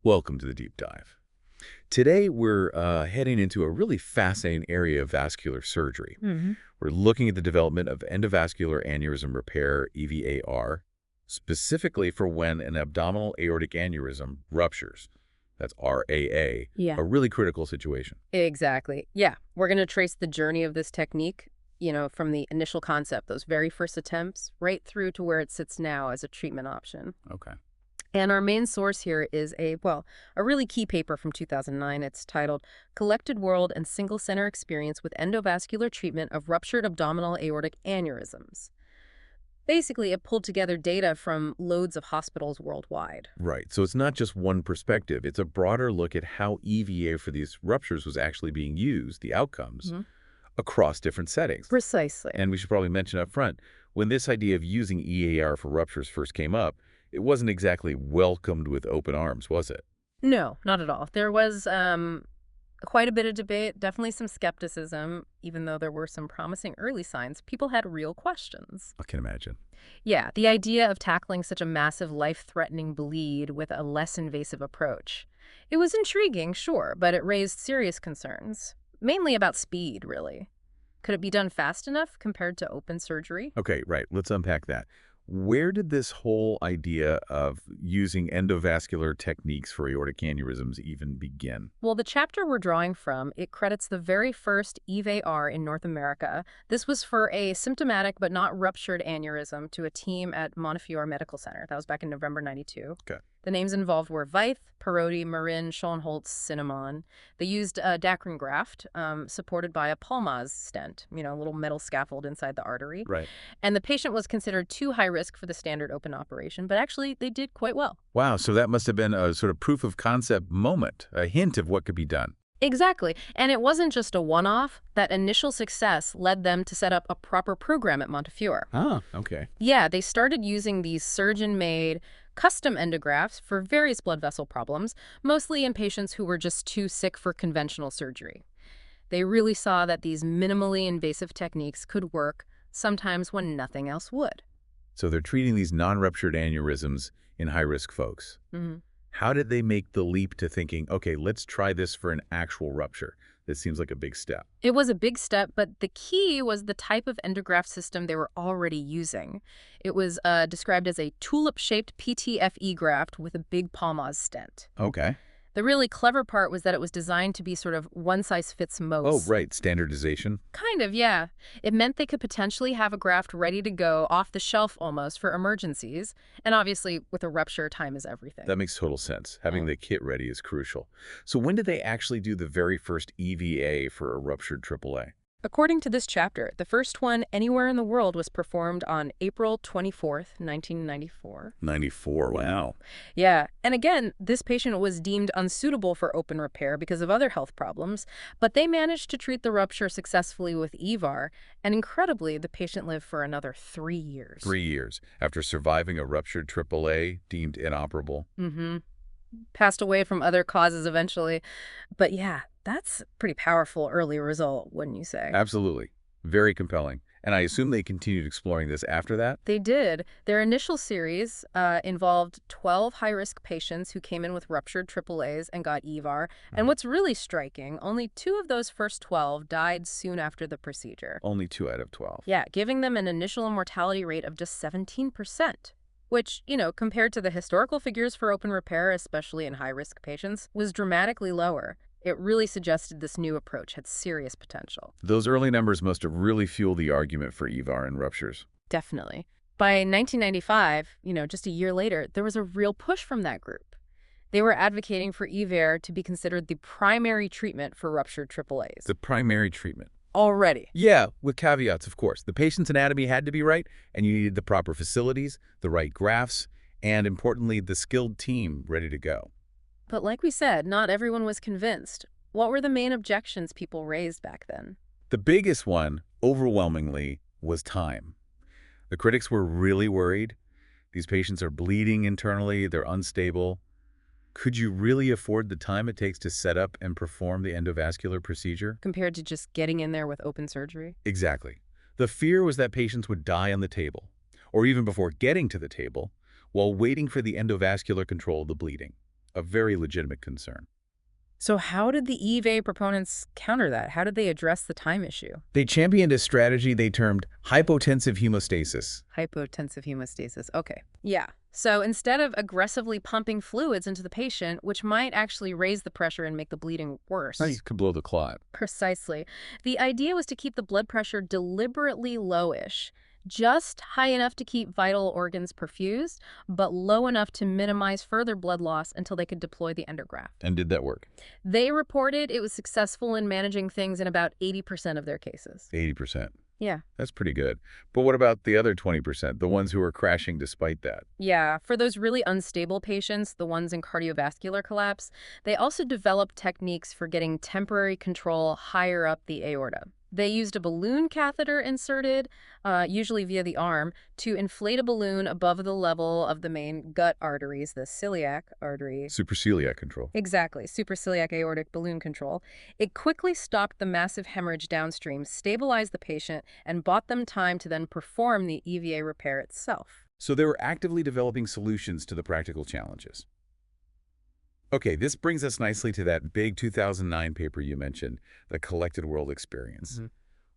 Welcome to the deep dive. Today, we're heading into a really fascinating area of vascular surgery. hmm We're looking at the development of endovascular aneurysm repair, EVAR, specifically for when an abdominal aortic aneurysm ruptures. That's RAA, Yeah, a really critical situation. exactly. Yeah, we're going to trace the journey of this technique, from the initial concept, those very first attempts, right through to where it sits now as a treatment option. Okay. And our main source here is a really key paper from 2009. It's titled Collected World and Single Center Experience with Endovascular Treatment of Ruptured Abdominal Aortic Aneurysms. Basically, it pulled together data from loads of hospitals worldwide. Right. So it's not just one perspective. It's a broader look at how EVA for these ruptures was actually being used, the outcomes, hmm across different settings. Precisely. And we should probably mention up front, when this idea of using EAR for ruptures first came up, it wasn't exactly welcomed with open arms, was it? No, not at all. There was quite a bit of debate, definitely some skepticism, even though there were some promising early signs. People had real questions. I can imagine. Yeah, the idea of tackling such a massive life-threatening bleed with a less invasive approach. It was intriguing, sure, but it raised serious concerns, mainly about speed, really. Could it be done fast enough compared to open surgery? Okay, right. Let's unpack that. Where did this whole idea of using endovascular techniques for aortic aneurysms even begin? Well, the chapter we're drawing from, it credits the very first EVAR in North America. This was for a symptomatic but not ruptured aneurysm to a team at Montefiore Medical Center. That was back in November 92. Okay. The names involved were Veith, Parodi, Marin, Schoenholtz, Cinnamon. They used a Dacron graft supported by a Palmaz stent, a little metal scaffold inside the artery. Right. And the patient was considered too high risk for the standard open operation, but actually they did quite well. Wow, so that must have been a sort of proof of concept moment, a hint of what could be done. Exactly. And it wasn't just a one-off. That initial success led them to set up a proper program at Montefiore. Ah, okay. Yeah, they started using these surgeon-made custom endografts for various blood vessel problems, mostly in patients who were just too sick for conventional surgery. They really saw that these minimally invasive techniques could work, sometimes when nothing else would. So they're treating these non-ruptured aneurysms in high-risk folks. Mhm. How did they make the leap to thinking, okay, let's try this for an actual rupture? This seems like a big step. It was a big step, but the key was the type of endograft system they were already using. It was described as a tulip-shaped PTFE graft with a big Palmaz stent. Okay. The really clever part was that it was designed to be sort of one-size-fits-most. Oh, right, standardization. Kind of, yeah. It meant they could potentially have a graft ready to go off the shelf almost for emergencies. And obviously, with a rupture, time is everything. That makes total sense. Having Mm. the kit ready is crucial. So when did they actually do the very first EVA for a ruptured AAA? According to this chapter, the first one anywhere in the world was performed on April 24th, 1994. 94, wow. Yeah, and again, this patient was deemed unsuitable for open repair because of other health problems, but they managed to treat the rupture successfully with EVAR, and incredibly, the patient lived for another 3 years. 3 years after surviving a ruptured AAA deemed inoperable. Mm-hmm. Passed away from other causes eventually. But yeah, that's a pretty powerful early result, wouldn't you say? Absolutely. Very compelling. And I assume they continued exploring this after that? They did. Their initial series involved 12 high-risk patients who came in with ruptured AAAs and got EVAR. And what's really striking, only 2 of those first 12 died soon after the procedure. Only 2 out of 12. Yeah, giving them an initial mortality rate of just 17%. Which, compared to the historical figures for open repair, especially in high-risk patients, was dramatically lower. It really suggested this new approach had serious potential. Those early numbers must have really fueled the argument for EVAR in ruptures. Definitely. By 1995, just a year later, there was a real push from that group. They were advocating for EVAR to be considered the primary treatment for ruptured AAAs. The primary treatment. Already. Yeah, with caveats, of course. The patient's anatomy had to be right, and you needed the proper facilities, the right grafts, and importantly, the skilled team ready to go. But like we said, not everyone was convinced. What were the main objections people raised back then? The biggest one, overwhelmingly, was time. The critics were really worried. These patients are bleeding internally, they're unstable. Could you really afford the time it takes to set up and perform the endovascular procedure? Compared to just getting in there with open surgery? Exactly. The fear was that patients would die on the table, or even before getting to the table, while waiting for the endovascular control of the bleeding. A very legitimate concern. So how did the EVA proponents counter that? How did they address the time issue? They championed a strategy they termed hypotensive hemostasis. Hypotensive hemostasis. Okay. Yeah. So instead of aggressively pumping fluids into the patient, which might actually raise the pressure and make the bleeding worse. Now you could blow the clot. Precisely. The idea was to keep the blood pressure deliberately lowish, just high enough to keep vital organs perfused, but low enough to minimize further blood loss until they could deploy the endograft. And did that work? They reported it was successful in managing things in about 80% of their cases. 80%. Yeah. That's pretty good. But what about the other 20%, the ones who are crashing despite that? Yeah, for those really unstable patients, the ones in cardiovascular collapse, they also developed techniques for getting temporary control higher up the aorta. They used a balloon catheter inserted, usually via the arm, to inflate a balloon above the level of the main gut arteries, the celiac artery. Supraceliac control. Exactly, supraceliac aortic balloon control. It quickly stopped the massive hemorrhage downstream, stabilized the patient, and bought them time to then perform the EVA repair itself. So they were actively developing solutions to the practical challenges. Okay, this brings us nicely to that big 2009 paper you mentioned, the Collected World Experience.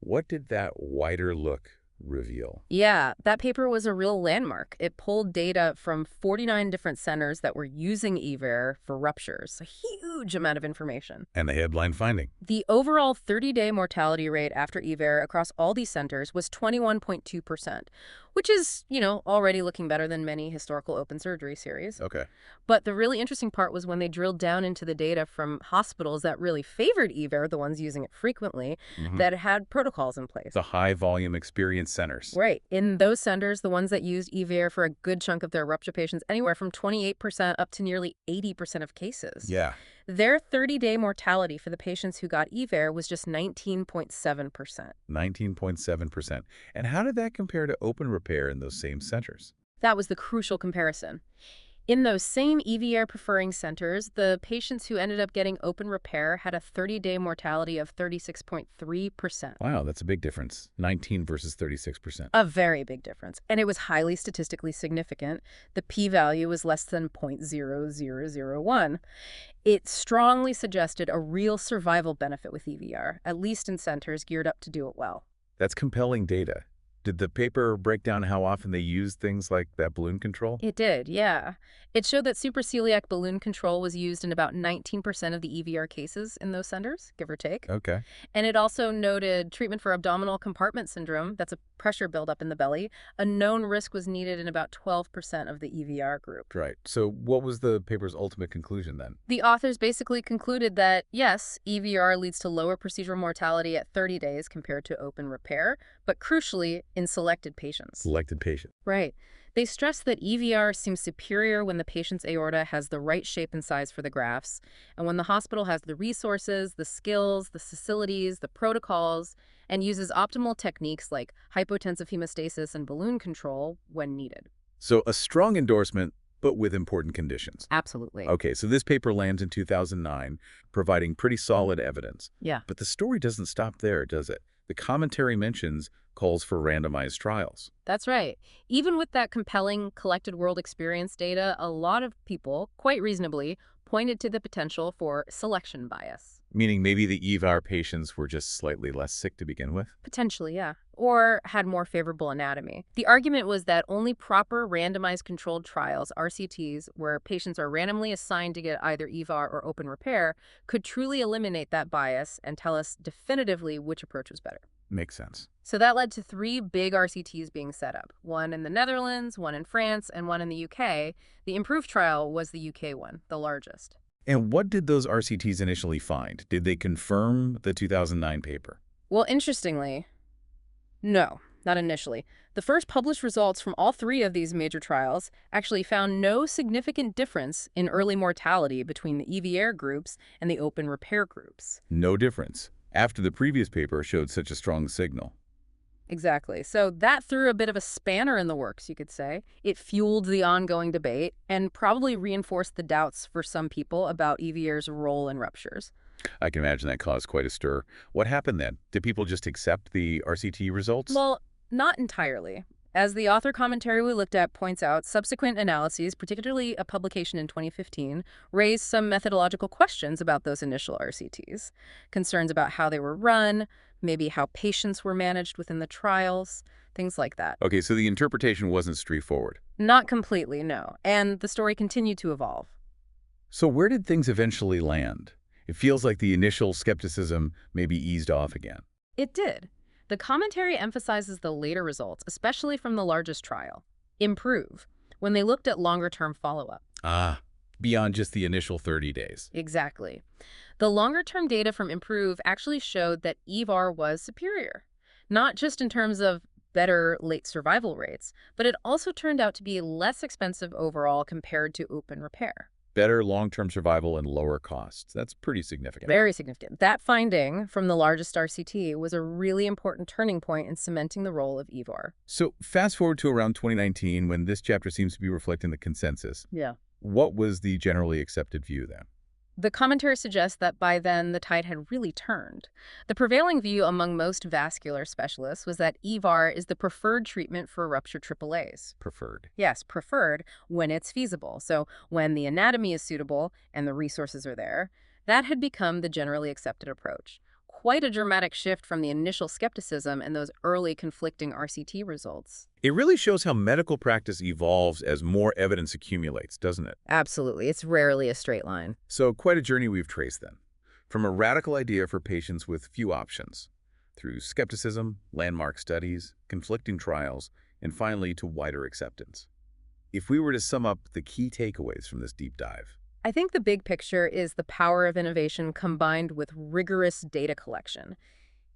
What did that wider look reveal? Yeah, that paper was a real landmark. It pulled data from 49 different centers that were using EVAR for ruptures, a huge amount of information. And the headline finding? The overall 30-day mortality rate after EVAR across all these centers was 21.2%, which is, already looking better than many historical open surgery series. Okay. But the really interesting part was when they drilled down into the data from hospitals that really favored EVAR, the ones using it frequently, that had protocols in place. The high-volume experience centers. Right. In those centers, the ones that used EVAR for a good chunk of their rupture patients, anywhere from 28% up to nearly 80% of cases. Yeah. Their 30-day mortality for the patients who got EVAR was just 19.7%. 19.7%. And how did that compare to open repair in those same centers? That was the crucial comparison. In those same EVAR preferring centers, the patients who ended up getting open repair had a 30-day mortality of 36.3%. Wow, that's a big difference. 19 versus 36%. A very big difference. And it was highly statistically significant. The p-value was less than 0.0001. It strongly suggested a real survival benefit with EVAR, at least in centers geared up to do it well. That's compelling data. Did the paper break down how often they used things like that balloon control? It did, yeah. It showed that supraceliac balloon control was used in about 19% of the EVAR cases in those centers, give or take. Okay. And it also noted treatment for abdominal compartment syndrome, that's a pressure buildup in the belly. A known risk was needed in about 12% of the EVAR group. Right. So what was the paper's ultimate conclusion then? The authors basically concluded that, yes, EVAR leads to lower procedural mortality at 30 days compared to open repair, but crucially, in selected patients. Selected patients. Right. They stressed that EVAR seems superior when the patient's aorta has the right shape and size for the grafts, and when the hospital has the resources, the skills, the facilities, the protocols, and uses optimal techniques like hypotensive hemostasis and balloon control when needed. So a strong endorsement, but with important conditions. Absolutely. Okay, so this paper lands in 2009, providing pretty solid evidence. Yeah. But the story doesn't stop there, does it? The commentary mentions calls for randomized trials. That's right. Even with that compelling collected world experience data, a lot of people, quite reasonably, pointed to the potential for selection bias. Meaning maybe the EVAR patients were just slightly less sick to begin with? Potentially, yeah. Or had more favorable anatomy. The argument was that only proper randomized controlled trials, RCTs, where patients are randomly assigned to get either EVAR or open repair, could truly eliminate that bias and tell us definitively which approach was better. Makes sense. So that led to 3 big RCTs being set up. One in the Netherlands, one in France, and one in the UK. The IMPROVE trial was the UK one, the largest. And what did those RCTs initially find? Did they confirm the 2009 paper? Well, interestingly, no, not initially. The first published results from all 3 of these major trials actually found no significant difference in early mortality between the EVAR groups and the open repair groups. No difference, after the previous paper showed such a strong signal. Exactly. So that threw a bit of a spanner in the works, you could say. It fueled the ongoing debate and probably reinforced the doubts for some people about EVAR's role in ruptures. I can imagine that caused quite a stir. What happened then? Did people just accept the RCT results? Well, not entirely. As the author commentary we looked at points out, subsequent analyses, particularly a publication in 2015, raised some methodological questions about those initial RCTs. Concerns about how they were run, maybe how patients were managed within the trials, things like that. Okay, so the interpretation wasn't straightforward. Not completely, no. And the story continued to evolve. So where did things eventually land? It feels like the initial skepticism maybe eased off again. It did. The commentary emphasizes the later results, especially from the largest trial, IMPROVE, when they looked at longer-term follow-up. Ah, beyond just the initial 30 days. Exactly. The longer-term data from IMPROVE actually showed that EVAR was superior, not just in terms of better late survival rates, but it also turned out to be less expensive overall compared to open repair. Better long-term survival and lower costs. That's pretty significant. Very significant. That finding from the largest RCT was a really important turning point in cementing the role of EVAR. So fast forward to around 2019 when this chapter seems to be reflecting the consensus. Yeah. What was the generally accepted view then? The commentary suggests that by then the tide had really turned. The prevailing view among most vascular specialists was that EVAR is the preferred treatment for ruptured AAAs. Preferred. Yes, preferred when it's feasible. So when the anatomy is suitable and the resources are there, that had become the generally accepted approach. Quite a dramatic shift from the initial skepticism and those early conflicting RCT results. It really shows how medical practice evolves as more evidence accumulates, doesn't it? Absolutely. It's rarely a straight line. So quite a journey we've traced then. From a radical idea for patients with few options, through skepticism, landmark studies, conflicting trials, and finally to wider acceptance. If we were to sum up the key takeaways from this deep dive. I think the big picture is the power of innovation combined with rigorous data collection.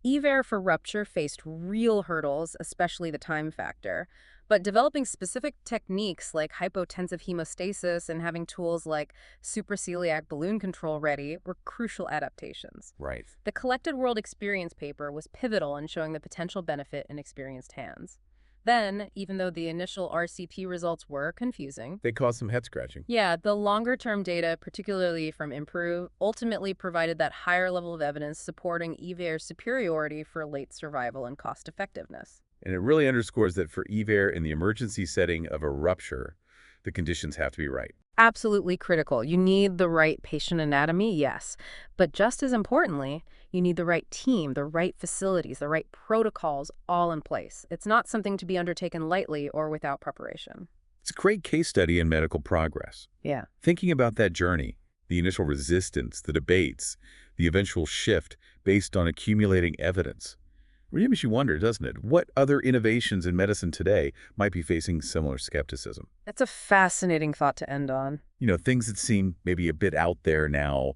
EVAR for rupture faced real hurdles, especially the time factor, but developing specific techniques like hypotensive hemostasis and having tools like supraceliac balloon control ready were crucial adaptations. Right. The Collected World Experience paper was pivotal in showing the potential benefit in experienced hands. Then, even though the initial RCT results were confusing, They caused some head-scratching. yeah, the longer-term data, particularly from IMPROVE, ultimately provided that higher level of evidence supporting EVAR's superiority for late survival and cost-effectiveness. And it really underscores that for EVAR in the emergency setting of a rupture, the conditions have to be right. Absolutely critical. You need the right patient anatomy, yes. But just as importantly, you need the right team, the right facilities, the right protocols all in place. It's not something to be undertaken lightly or without preparation. It's a great case study in medical progress. Yeah. Thinking about that journey, the initial resistance, the debates, the eventual shift based on accumulating evidence, really makes you wonder, doesn't it? What other innovations in medicine today might be facing similar skepticism? That's a fascinating thought to end on. You know, things that seem maybe a bit out there now,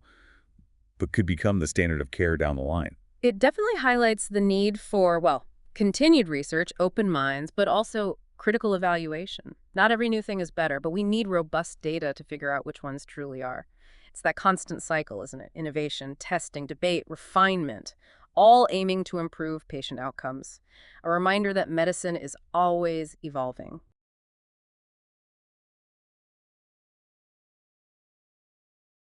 but could become the standard of care down the line. It definitely highlights the need for, well, continued research, open minds, but also critical evaluation. Not every new thing is better, but we need robust data to figure out which ones truly are. It's that constant cycle, isn't it? Innovation, testing, debate, refinement, all aiming to improve patient outcomes. A reminder that medicine is always evolving.